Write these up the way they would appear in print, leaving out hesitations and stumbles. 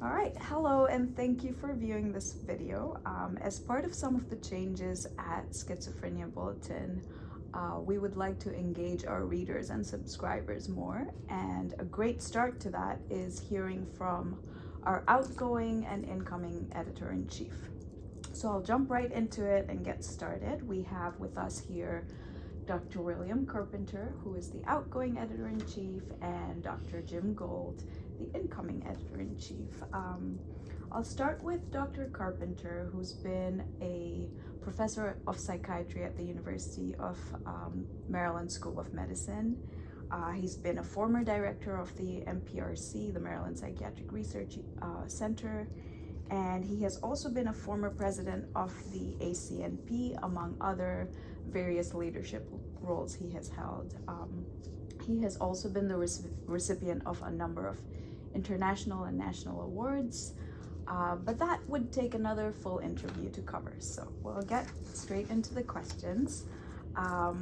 All right, hello, and thank you for viewing this video. As part of some of the changes at Schizophrenia Bulletin, we would like to engage our readers and subscribers more, and a great start to that is hearing from our outgoing and incoming editor-in-chief. So I'll jump right into it and get started. We have with us here Dr. William Carpenter, who is the outgoing editor-in-chief, and Dr. Jim Gold, the incoming editor-in-chief. I'll start with Dr. Carpenter, who's been a professor of psychiatry at the University of Maryland School of Medicine. He's been a former director of the MPRC, the Maryland Psychiatric Research Center, and he has also been a former president of the ACNP, among other various leadership roles he has held. He has also been the recipient of a number of international and national awards, but that would take another full interview to cover, so we'll get straight into the questions.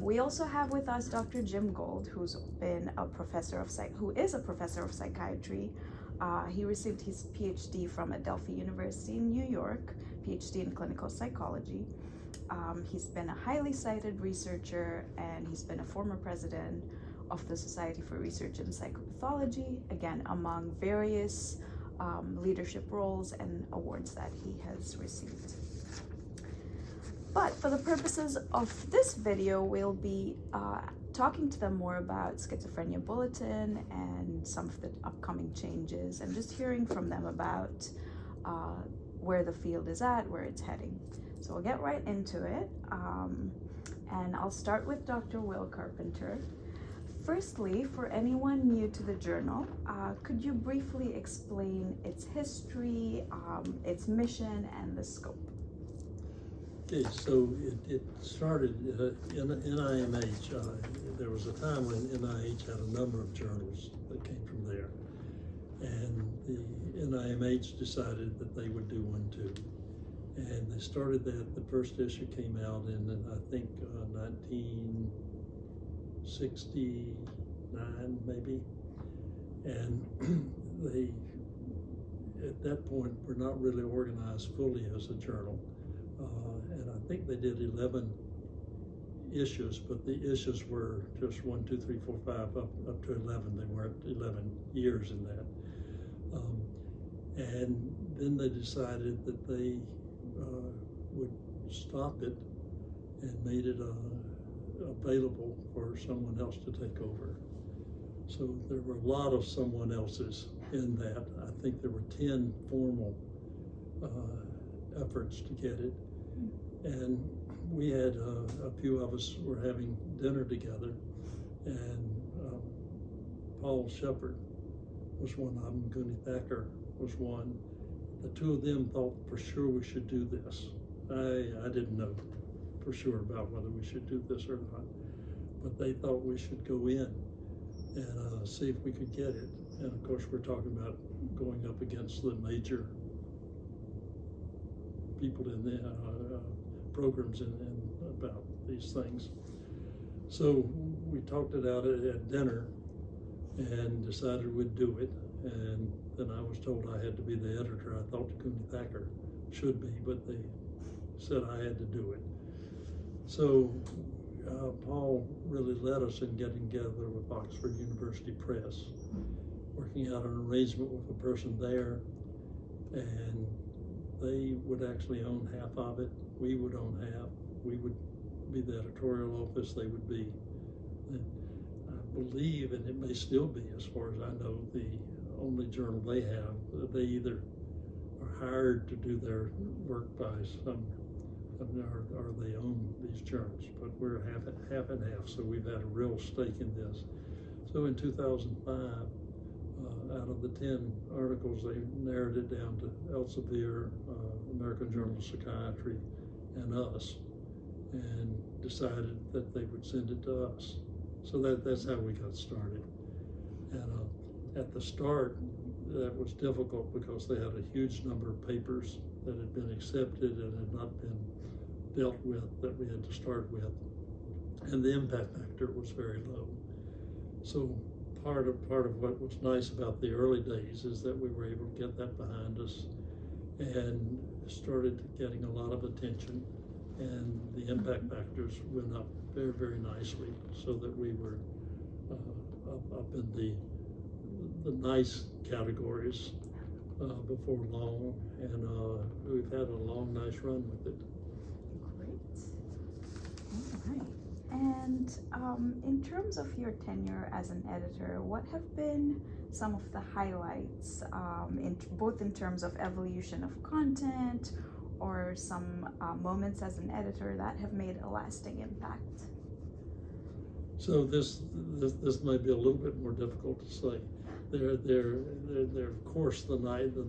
We also have with us Dr. Jim Gold, who's been a professor of psychiatry. He received his PhD from Adelphi University in New York, PhD in clinical psychology. He's been a highly cited researcher, and he's been a former president of the Society for Research in Psychopathology, again, among various leadership roles and awards that he has received. But for the purposes of this video, we'll be talking to them more about Schizophrenia Bulletin and some of the upcoming changes, and just hearing from them about where the field is at, where it's heading. So we'll get right into it, and I'll start with Dr. Will Carpenter. Firstly, for anyone new to the journal, could you briefly explain its history, its mission, and the scope? Okay, so it started in NIMH. There was a time when NIH had a number of journals that came from there, and the NIMH decided that they would do one too. And they started that. The first issue came out in, I think, 1969, maybe. And they, at that point, were not really organized fully as a journal. And I think they did 11 issues, but the issues were just 1, 2, 3, 4, 5, up to 11. They weren't 11 years in that. And then they decided that they would stop it and made it available for someone else to take over. So there were a lot of someone else's in that. I think there were 10 formal efforts to get it. And we had a few of us were having dinner together, and Paul Shepard was one of them, Gunny Thacker was one. The two of them thought for sure we should do this. I didn't know for sure about whether we should do this or not, but they thought we should go in and see if we could get it. And of course, we're talking about going up against the major people in the programs and about these things. So we talked it out at dinner and decided we'd do it. And then I was told I had to be the editor. I thought Gunny Thacker should be, but they said I had to do it. So Paul really led us in getting together with Oxford University Press, working out an arrangement with a person there, and they would actually own half of it. We would own half. We would be the editorial office. They would be, and I believe, and it may still be, as far as I know, the only journal they have. They either are hired to do their work by some, or they own these journals. But we're half and half, so we've had a real stake in this. So in 2005, out of the 10 articles, they narrowed it down to Elsevier, American Journal of Psychiatry, and us, and decided that they would send it to us. So that's how we got started. And at the start, that was difficult because they had a huge number of papers that had been accepted and had not been dealt with that we had to start with. And the impact factor was very low. So part of what was nice about the early days is that we were able to get that behind us and started getting a lot of attention, and the impact factors went up very, very nicely, so that we were up in the nice categories before long, and we've had a long, nice run with it. Great. All right. And in terms of your tenure as an editor, what have been some of the highlights, both in terms of evolution of content or some moments as an editor that have made a lasting impact? So this might be a little bit more difficult to say. There of course the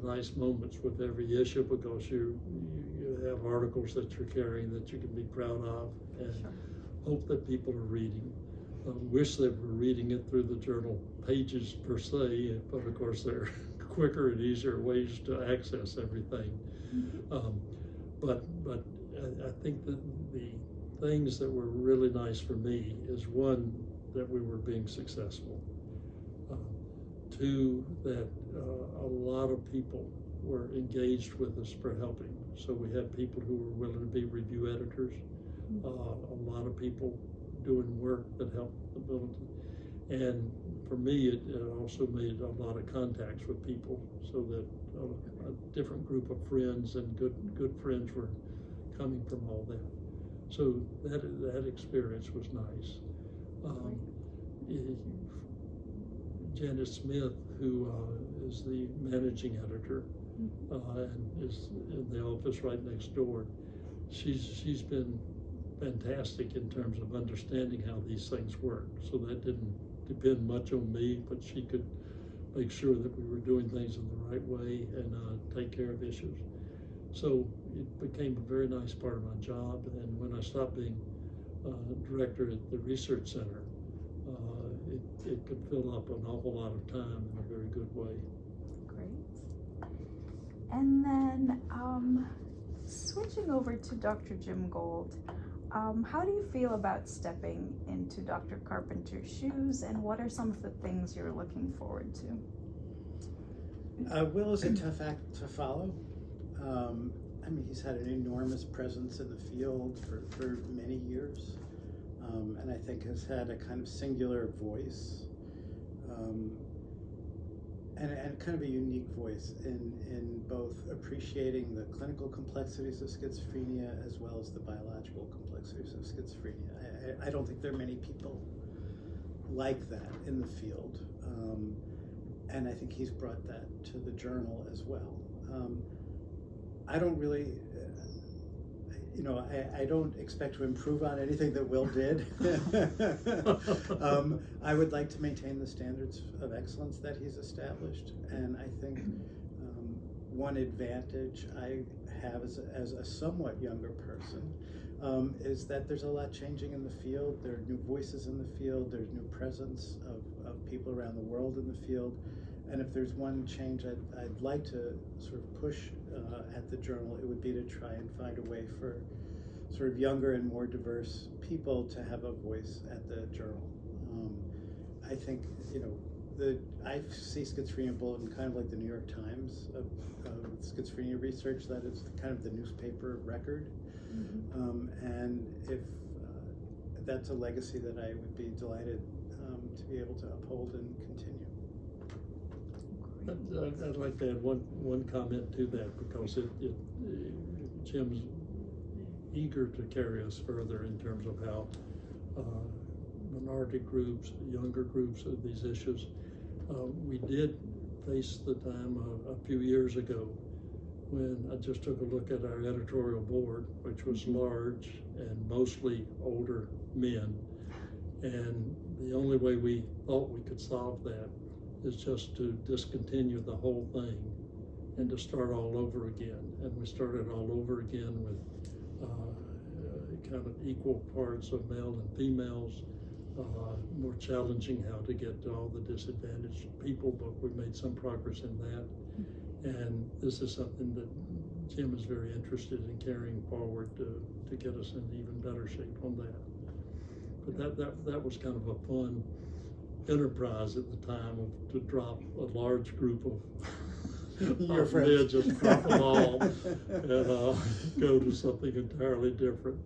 nice moments with every issue, because you have articles that you're carrying that you can be proud of, and Sure. hope that people are reading. Wish they were reading it through the journal pages per se, but of course there are quicker and easier ways to access everything. Mm-hmm. But I think that the things that were really nice for me is, one, that we were being successful. Two, that a lot of people were engaged with us for helping. So we had people who were willing to be review editors, a lot of people doing work that helped the bulletin. And for me, it also made a lot of contacts with people, so that a different group of friends and good friends were coming from all that. So that experience was nice. Janet Smith, who is the managing editor and is in the office right next door, she's been fantastic in terms of understanding how these things work. So that didn't depend much on me, but she could make sure that we were doing things in the right way and take care of issues. So it became a very nice part of my job. And when I stopped being director at the Research Center, it could fill up an awful lot of time in a very good way. Great. And then switching over to Dr. Jim Gold, how do you feel about stepping into Dr. Carpenter's shoes, and what are some of the things you're looking forward to? Will is a tough act to follow. I mean, he's had an enormous presence in the field for many years, and I think has had a kind of singular voice, and kind of a unique voice in both appreciating the clinical complexities of schizophrenia as well as the biological complexities of schizophrenia. I don't think there are many people like that in the field, and I think he's brought that to the journal as well. I don't really, I don't expect to improve on anything that Will did. I would like to maintain the standards of excellence that he's established, and I think one advantage I have as a somewhat younger person is that there's a lot changing in the field. There are new voices in the field. There's new presence of people around the world in the field. And if there's one change I'd like to sort of push at the journal, it would be to try and find a way for sort of younger and more diverse people to have a voice at the journal. I think, I see Schizophrenia Bulletin kind of like the New York Times of schizophrenia research, that is kind of the newspaper record. And if that's a legacy that I would be delighted to be able to uphold and continue. I'd like to add one comment to that, because Jim's eager to carry us further in terms of how minority groups, younger groups of these issues. We did face the time a few years ago when I just took a look at our editorial board, which was large and mostly older men, and the only way we thought we could solve that is just to discontinue the whole thing and to start all over again. And we started all over again with kind of equal parts of male and females, more challenging how to get to all the disadvantaged people, but we made some progress in that. And this is something that Jim is very interested in carrying forward to get us in even better shape on that. But that was kind of a fun enterprise at the time to drop a large group of Your friends. just drop them all and go to something entirely different.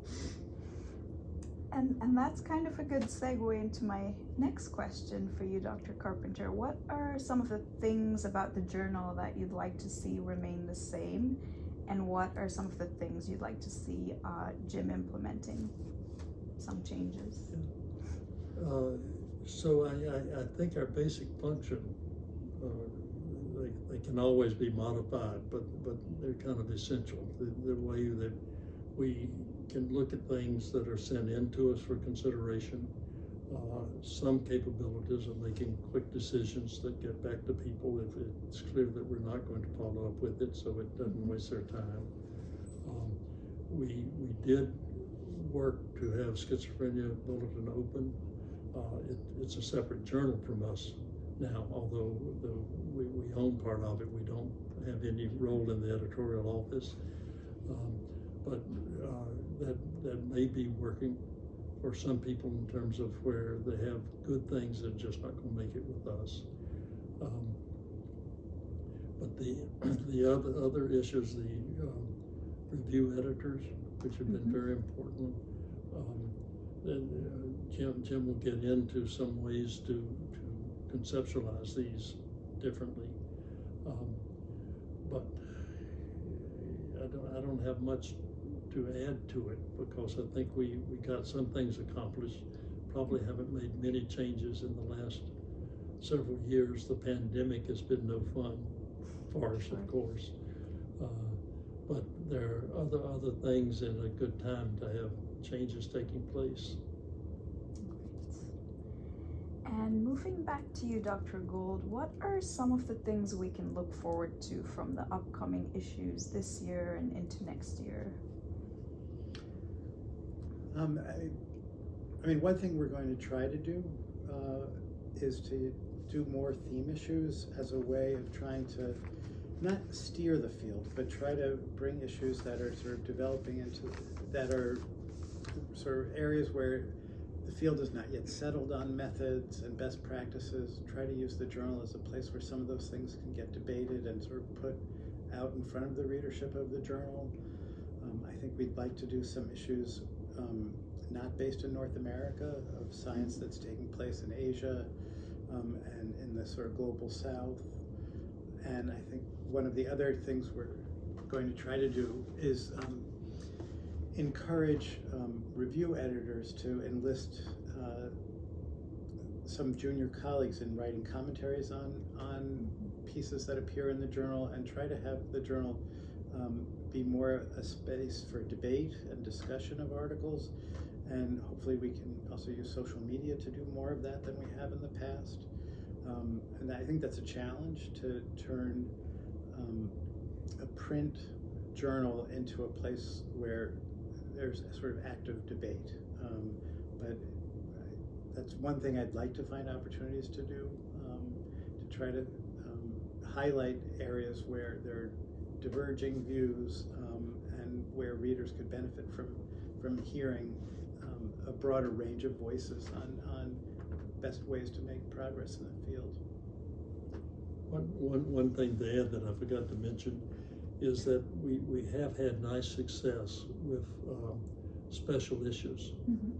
And that's kind of a good segue into my next question for you, Dr. Carpenter. What are some of the things about the journal that you'd like to see remain the same? And what are some of the things you'd like to see Jim implementing? Some changes? So I think our basic function, they can always be modified, but they're kind of essential. The way that we can look at things that are sent in to us for consideration, some capabilities of making quick decisions that get back to people if it's clear that we're not going to follow up with it, so it doesn't waste their time. We did work to have Schizophrenia Bulletin open. It's a separate journal from us now, although we own part of it. We don't have any role in the editorial office, but that may be working for some people in terms of where they have good things that are just not going to make it with us. But the other issues, the review editors, which have been very important. Jim will get into some ways to conceptualize these differently, but I don't have much to add to it, because I think we got some things accomplished. Probably haven't made many changes in the last several years. The pandemic has been no fun for us, of course, but there are other things and a good time to have changes taking place. And moving back to you, Dr. Gould, what are some of the things we can look forward to from the upcoming issues this year and into next year? I mean, one thing we're going to try to do is to do more theme issues as a way of trying to not steer the field, but try to bring issues that are sort of developing into, that are sort of areas where the field is not yet settled on methods and best practices. Try to use the journal as a place where some of those things can get debated and sort of put out in front of the readership of the journal. I think we'd like to do some issues not based in North America, of science that's taking place in Asia and in the sort of global South. And I think one of the other things we're going to try to do is encourage review editors to enlist some junior colleagues in writing commentaries on pieces that appear in the journal, and try to have the journal be more a space for debate and discussion of articles. And hopefully we can also use social media to do more of that than we have in the past. And I think that's a challenge, to turn a print journal into a place where there's a sort of active debate. But that's one thing I'd like to find opportunities to do, to try to highlight areas where there are diverging views and where readers could benefit from hearing a broader range of voices on best ways to make progress in the field. One thing to add that I forgot to mention is that we have had nice success with special issues,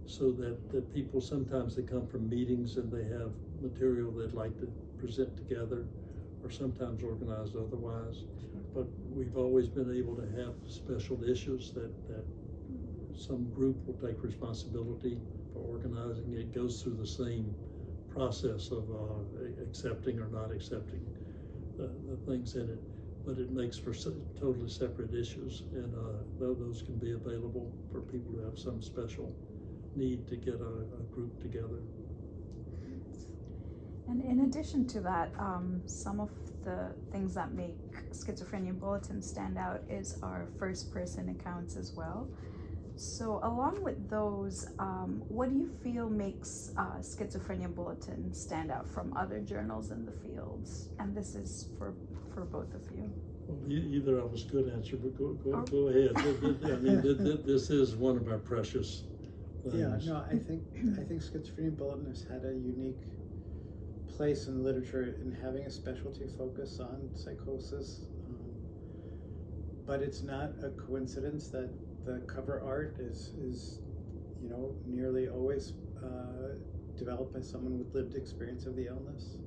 so that people, sometimes they come from meetings and they have material they'd like to present together, or sometimes organized otherwise. But we've always been able to have special issues that some group will take responsibility for organizing. It goes through the same process of accepting or not accepting the things in it, but it makes for totally separate issues, and those can be available for people who have some special need to get a group together. And in addition to that, some of the things that make Schizophrenia Bulletin stand out is our first-person accounts as well. So along with those, what do you feel makes Schizophrenia Bulletin stand out from other journals in the fields? And this is for both of you. Well, either of us could answer, but go ahead. I mean, this is one of our precious things. Yeah, no, I think Schizophrenia Bulletin has had a unique place in literature in having a specialty focus on psychosis, but it's not a coincidence that the cover art is nearly always developed by someone with lived experience of the illness,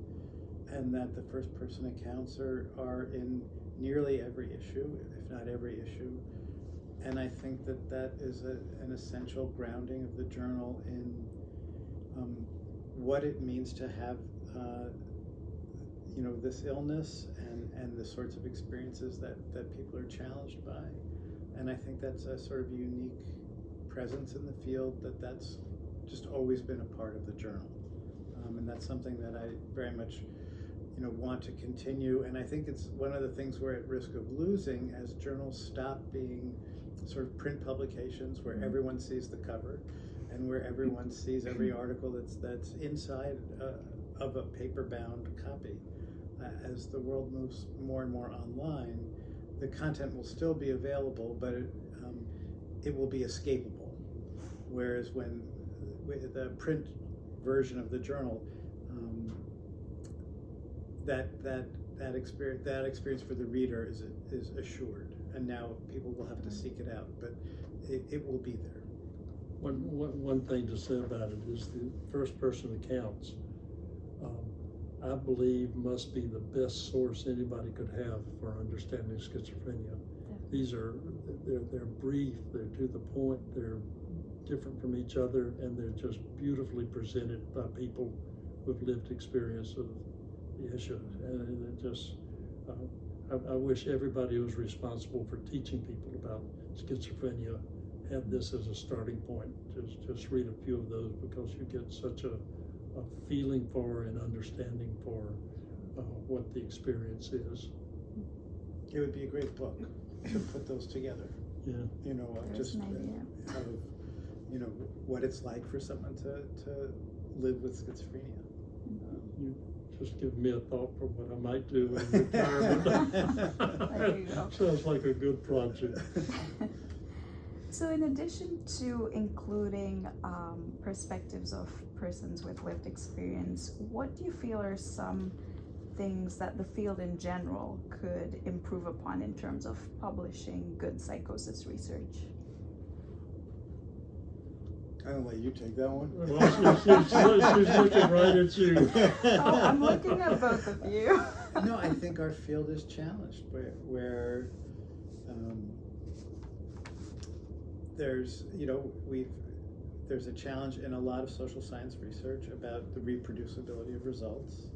and that the first person accounts are in nearly every issue, if not every issue. And I think that is an essential grounding of the journal in what it means to have this illness and the sorts of experiences that people are challenged by. And I think that's a sort of unique presence in the field, that's just always been a part of the journal. And that's something that I very much want to continue. And I think it's one of the things we're at risk of losing as journals stop being sort of print publications where everyone sees the cover and where everyone sees every article that's inside of a paper-bound copy. As the world moves more and more online, the content will still be available, but it will be escapable. Whereas when the print version of the journal, that experience for the reader is assured, and now people will have to seek it out, but it will be there. One thing to say about it is the first person accounts, I believe, must be the best source anybody could have for understanding schizophrenia. Yeah. They're brief, they're to the point, they're different from each other, and they're just beautifully presented by people with lived experience of the issue. And it just, I wish everybody who was responsible for teaching people about schizophrenia had this as a starting point. Just read a few of those, because you get such a feeling for and understanding for what the experience is. It would be a great book to put those together. Yeah. Just what it's like for someone to live with schizophrenia. You just give me a thought for what I might do in retirement. There you go. Sounds like a good project. So in addition to including perspectives of persons with lived experience, what do you feel are some things that the field in general could improve upon in terms of publishing good psychosis research? I'm gonna let you take that one. Well, she's looking right at you. Oh, I'm looking at both of you. No, I think our field is challenged where there's a challenge in a lot of social science research about the reproducibility of results,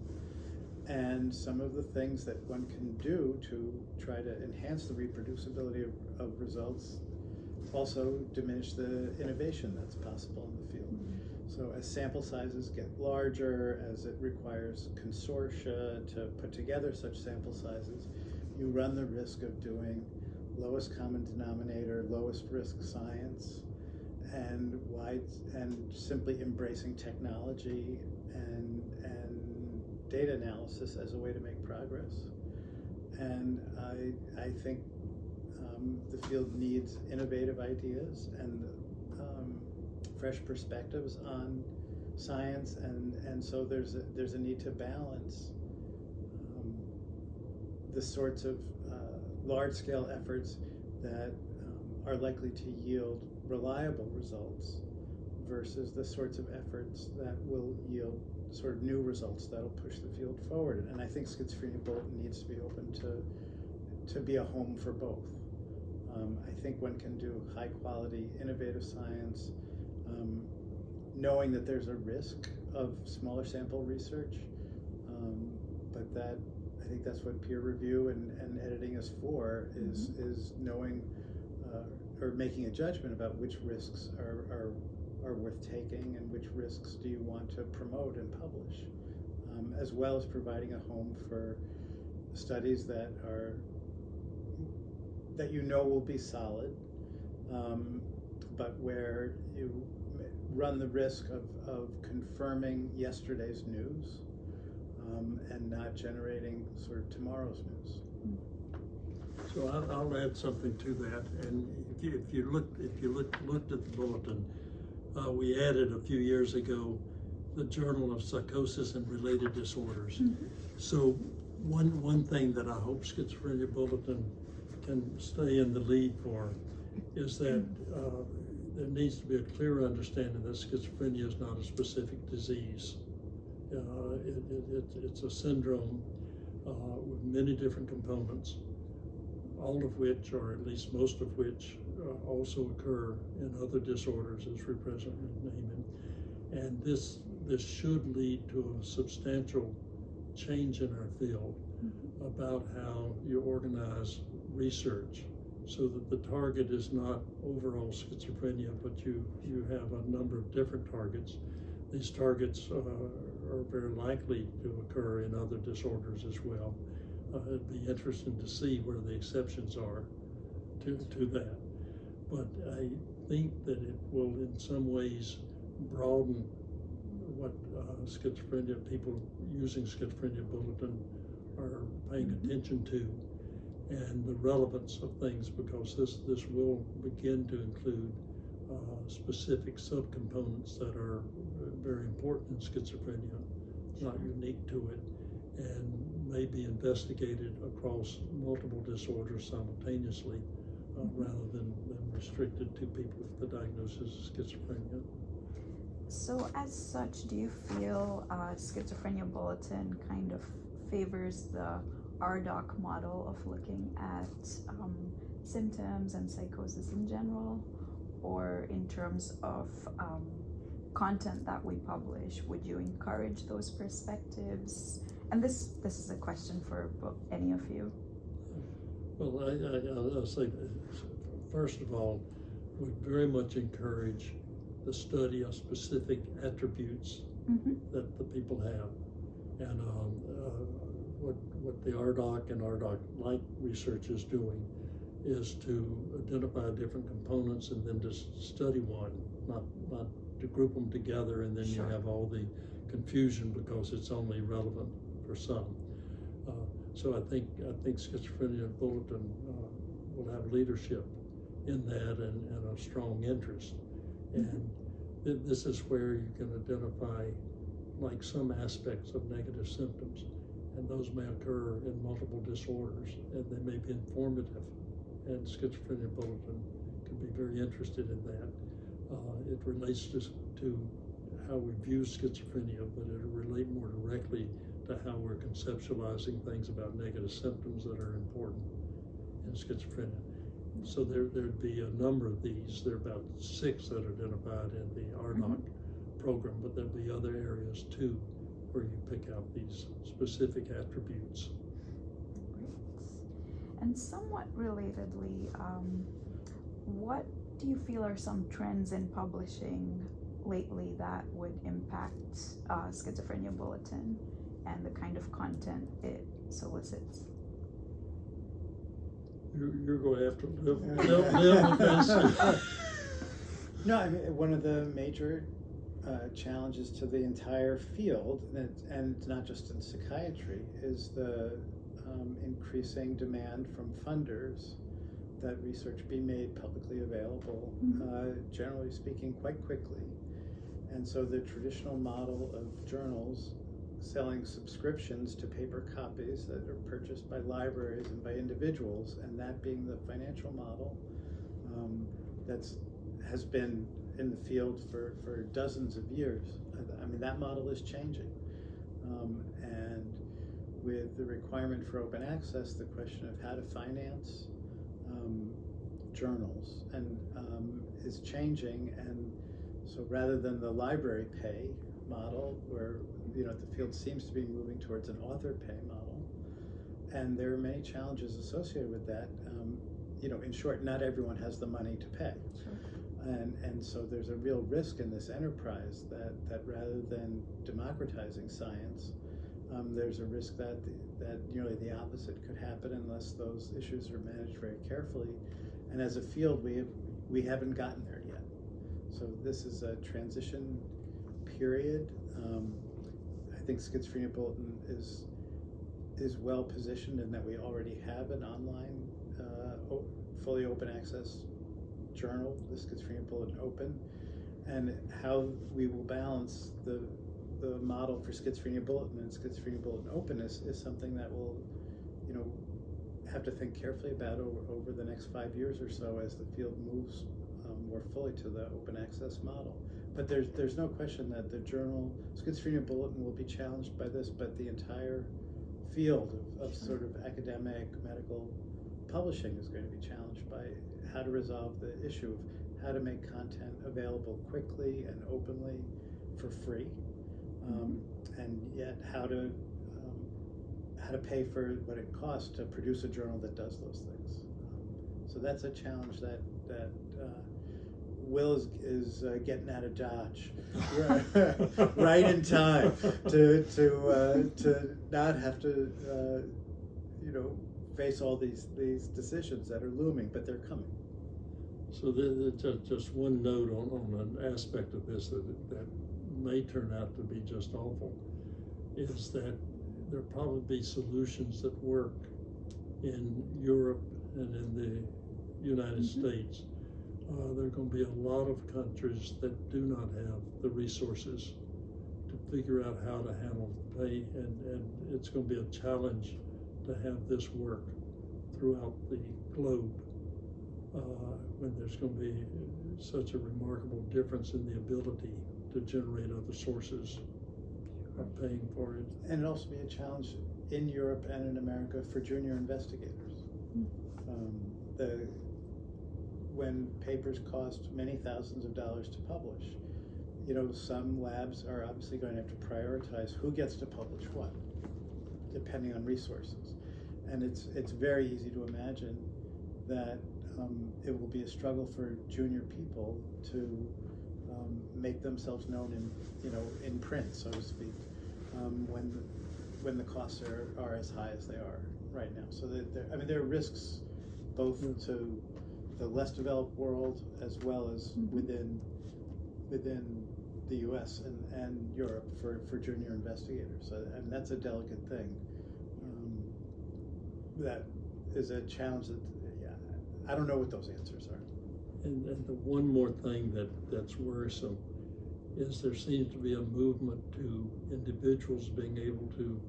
and some of the things that one can do to try to enhance the reproducibility of results also diminish the innovation that's possible in the field. So as sample sizes get larger, as it requires consortia to put together such sample sizes, you run the risk of doing lowest common denominator, lowest risk science, and simply embracing technology and data analysis as a way to make progress. And I think the field needs innovative ideas and fresh perspectives on science, and so there's a need to balance the sorts of large-scale efforts that are likely to yield reliable results versus the sorts of efforts that will yield sort of new results that'll push the field forward. And I think Schizophrenia Bulletin needs to be open to be a home for both. I think one can do high-quality, innovative science, knowing that there's a risk of smaller sample research, but I think that's what peer review and editing is for, is knowing or making a judgment about which risks are worth taking and which risks do you want to promote and publish, as well as providing a home for studies that will be solid, but where you run the risk of confirming yesterday's news and not generating sort of tomorrow's news. So I'll add something to that. And if you looked at the bulletin, we added a few years ago the Journal of Psychosis and Related Disorders. So one thing that I hope Schizophrenia Bulletin can stay in the lead for is that there needs to be a clear understanding that schizophrenia is not a specific disease. It's a syndrome with many different components, all of which, or at least most of which, also occur in other disorders as we presently name them. And this should lead to a substantial change in our field about how you organize research, so that the target is not overall schizophrenia, but you have a number of different targets. These targets are very likely to occur in other disorders as well. It'd be interesting to see where the exceptions are to that. But I think that it will in some ways broaden what schizophrenia people using Schizophrenia Bulletin are paying attention to, and the relevance of things, because this will begin to include specific subcomponents that are very important in schizophrenia, not unique to it, and may be investigated across multiple disorders simultaneously, rather than restricted to people with the diagnosis of schizophrenia. So as such, do you feel Schizophrenia Bulletin kind of favors the RDoC model of looking at symptoms and psychosis in general, or in terms of content that we publish, would you encourage those perspectives? And this is a question for any of you. Well, I'll say, first of all, we very much encourage the study of specific attributes that the people have. And what the RDoC and RDoC-like research is doing is to identify different components and then just study one, not to group them together, and then you have all the confusion because it's only relevant for some. So I think Schizophrenia Bulletin will have leadership in that and a strong interest. And this is where you can identify like some aspects of negative symptoms, and those may occur in multiple disorders, and they may be informative, and Schizophrenia Bulletin can be very interested in that. It relates to how we view schizophrenia, but it'll relate more directly to how we're conceptualizing things about negative symptoms that are important in schizophrenia. So there'd be a number of these. There are about 6 that are identified in the RDoC program, but there'll be other areas too where you pick out these specific attributes. Great. And somewhat relatedly, what do you feel are some trends in publishing lately that would impact Schizophrenia Bulletin and the kind of content it solicits? You're going to have to live with this. No, I mean, one of the major challenges to the entire field, and not just in psychiatry, is the increasing demand from funders that research be made publicly available, generally speaking, quite quickly. And so the traditional model of journals selling subscriptions to paper copies that are purchased by libraries and by individuals, and that being the financial model has been in the field for dozens of years. I mean, that model is changing. And with the requirement for open access, the question of how to finance journals is changing. And so rather than the library pay model, where the field seems to be moving towards an author pay model, and there are many challenges associated with that. In short, not everyone has the money to pay. And so there's a real risk in this enterprise that rather than democratizing science, there's a risk that nearly the opposite could happen unless those issues are managed very carefully. And as a field, we haven't gotten there yet. So this is a transition period. I think Schizophrenia Bulletin is well positioned in that we already have an online, fully open access journal, the Schizophrenia Bulletin Open, and how we will balance the the model for Schizophrenia Bulletin and Schizophrenia Bulletin openness is something that we'll, have to think carefully about over the next 5 years or so as the field moves more fully to the open access model. But there's no question that the journal Schizophrenia Bulletin will be challenged by this, but the entire field of sort of academic medical publishing is going to be challenged by how to resolve the issue of how to make content available quickly and openly for free, and yet how to pay for what it costs to produce a journal that does those things. So that's a challenge that Will is getting out of Dodge right in time to not have to face all these decisions that are looming, but they're coming. So just one note on an aspect of this that may turn out to be just awful is that there'll probably be solutions that work in Europe and in the United States. There are going to be a lot of countries that do not have the resources to figure out how to handle the pay, and it's going to be a challenge to have this work throughout the globe when there's going to be such a remarkable difference in the ability to generate other sources of paying for it. And it'll also be a challenge in Europe and in America for junior investigators. When papers cost many thousands of dollars to publish, some labs are obviously going to have to prioritize who gets to publish what, depending on resources. And it's very easy to imagine that it will be a struggle for junior people to make themselves known in print, so to speak, when the costs are as high as they are right now. So there are risks both to the less developed world as well as within the U.S. and Europe for junior investigators. And that's a delicate thing. That is a challenge that, I don't know what those answers are. And the one more thing that's worrisome is there seems to be a movement to individuals being able to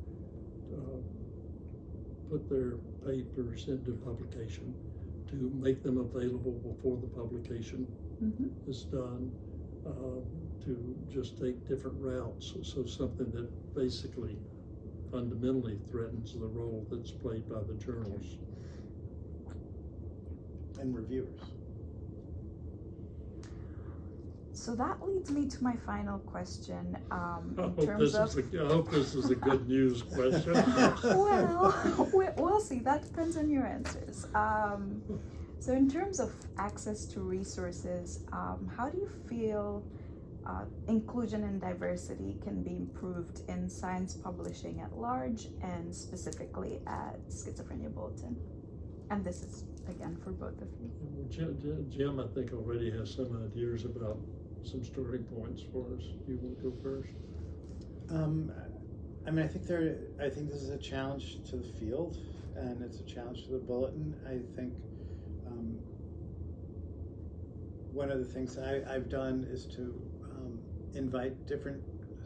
put their papers into publication, to make them available before the publication is done, to just take different routes. So something that basically fundamentally threatens the role that's played by the journals. And reviewers. So that leads me to my final question. I hope this is a good news question. Well, we'll see. That depends on your answers. So in terms of access to resources, how do you feel inclusion and diversity can be improved in science publishing at large and specifically at Schizophrenia Bulletin? And this is, again, for both of you. Jim, I think, already has some ideas about some starting points for us. You want to go first? I think this is a challenge to the field, and it's a challenge to the bulletin. I think one of the things I've done is to invite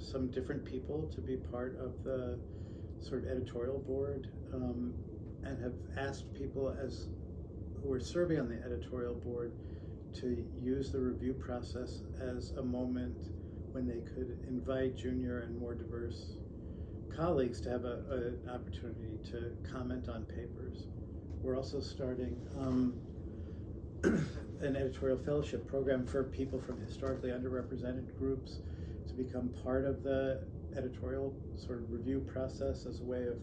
some different people to be part of the sort of editorial board, and have asked people who are serving on the editorial board to use the review process as a moment when they could invite junior and more diverse colleagues to have an opportunity to comment on papers. We're also starting an editorial fellowship program for people from historically underrepresented groups to become part of the editorial sort of review process as a way of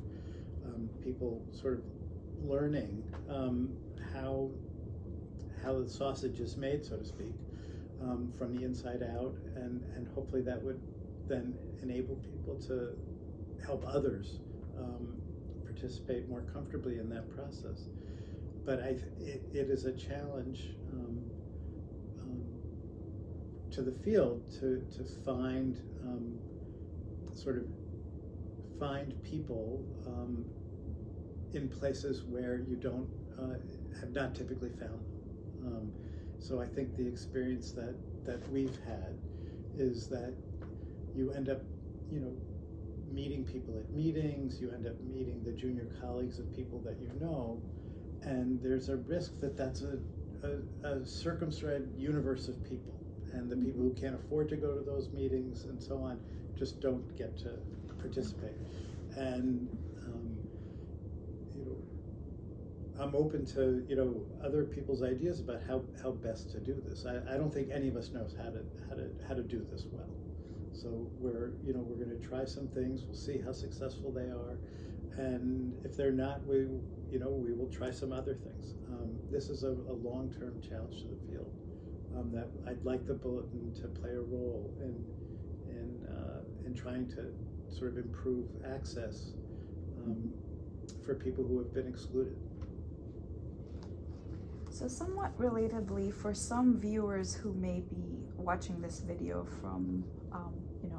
people sort of learning how the sausage is made, so to speak, from the inside out, and hopefully that would then enable people to help others participate more comfortably in that process. But it is a challenge to the field to find people in places where you have not typically found them. So I think the experience that we've had is that you end up meeting people at meetings, you end up meeting the junior colleagues of people that you know, and there's a risk that that's a circumscribed universe of people, and the people who can't afford to go to those meetings and so on just don't get to participate. And I'm open to other people's ideas about how best to do this. I don't think any of us knows how to do this well. So we're going to try some things. We'll see how successful they are, and if they're not, we will try some other things. This is a long-term challenge to the field that I'd like the bulletin to play a role in trying to sort of improve access for people who have been excluded. So somewhat relatedly, for some viewers who may be watching this video from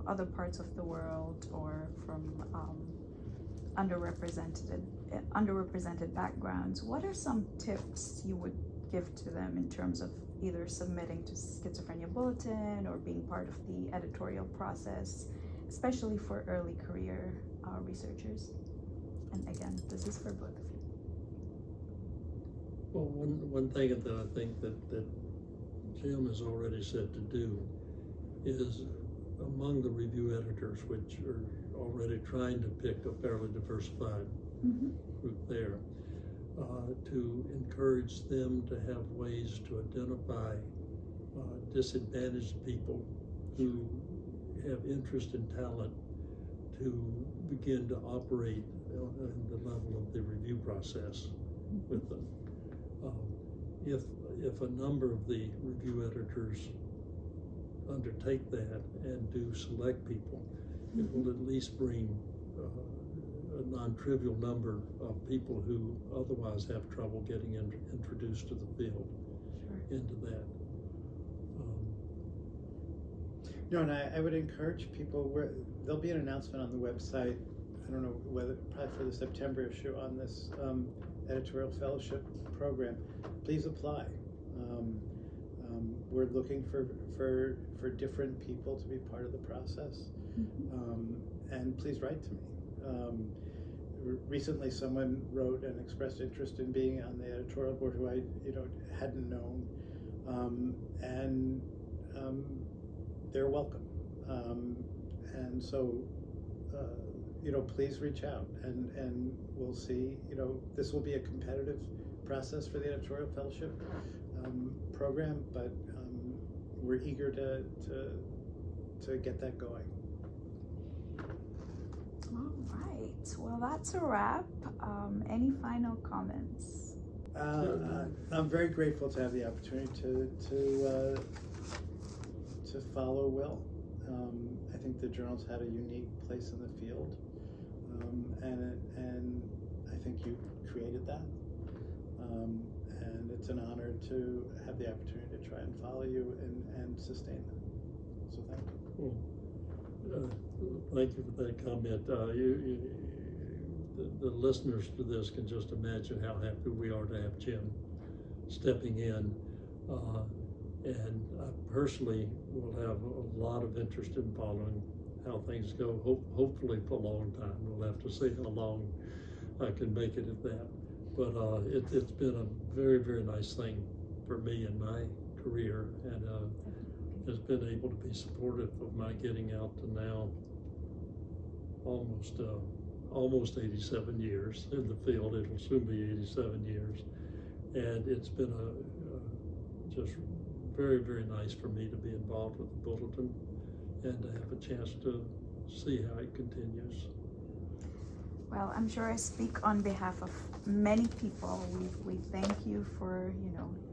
other parts of the world or from underrepresented backgrounds, what are some tips you would give to them in terms of either submitting to Schizophrenia Bulletin or being part of the editorial process, especially for early career researchers? And again, this is for both of you. Well, one thing that I think that Jim has already said to do is, among the review editors, which are already trying to pick a fairly diversified group there, to encourage them to have ways to identify disadvantaged people who have interest and talent to begin to operate in the level of the review process with them. If a number of the review editors undertake that and do select people, it will at least bring a non-trivial number of people who otherwise have trouble getting introduced to the field into that. And I would encourage people, there'll be an announcement on the website, I don't know whether, probably for the September issue, on this editorial fellowship program. Please apply. We're looking for different people to be part of the process, and please write to me. Recently, someone wrote and expressed interest in being on the editorial board who I hadn't known, and they're welcome. And so please reach out, and we'll see. This will be a competitive process for the editorial fellowship program, but we're eager to get that going. All right. Well, that's a wrap. Any final comments? I'm very grateful to have the opportunity to follow Will. I think the journal's had a unique place in the field, and I think you created that. And it's an honor to have the opportunity to try and follow you and sustain that. So thank you. Well, thank you for that comment. The listeners to this can just imagine how happy we are to have Jim stepping in. And I personally will have a lot of interest in following how things go, hopefully for a long time. We'll have to see how long I can make it at that. But it's been a very, very nice thing for me in my career, and has been able to be supportive of my getting out to now almost 87 years in the field. It'll soon be 87 years. And it's been just very, very nice for me to be involved with the Bulletin and to have a chance to see how it continues. Well, I'm sure I speak on behalf of many people. We thank you for,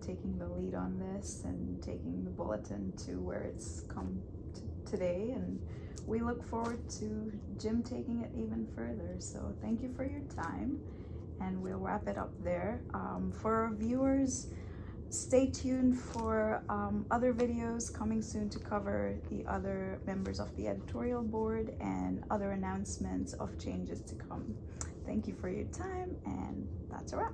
taking the lead on this and taking the Bulletin to where it's come today. And we look forward to Jim taking it even further. So thank you for your time, and we'll wrap it up there. For our viewers, stay tuned for other videos coming soon to cover the other members of the editorial board and other announcements of changes to come. Thank you for your time, and that's a wrap.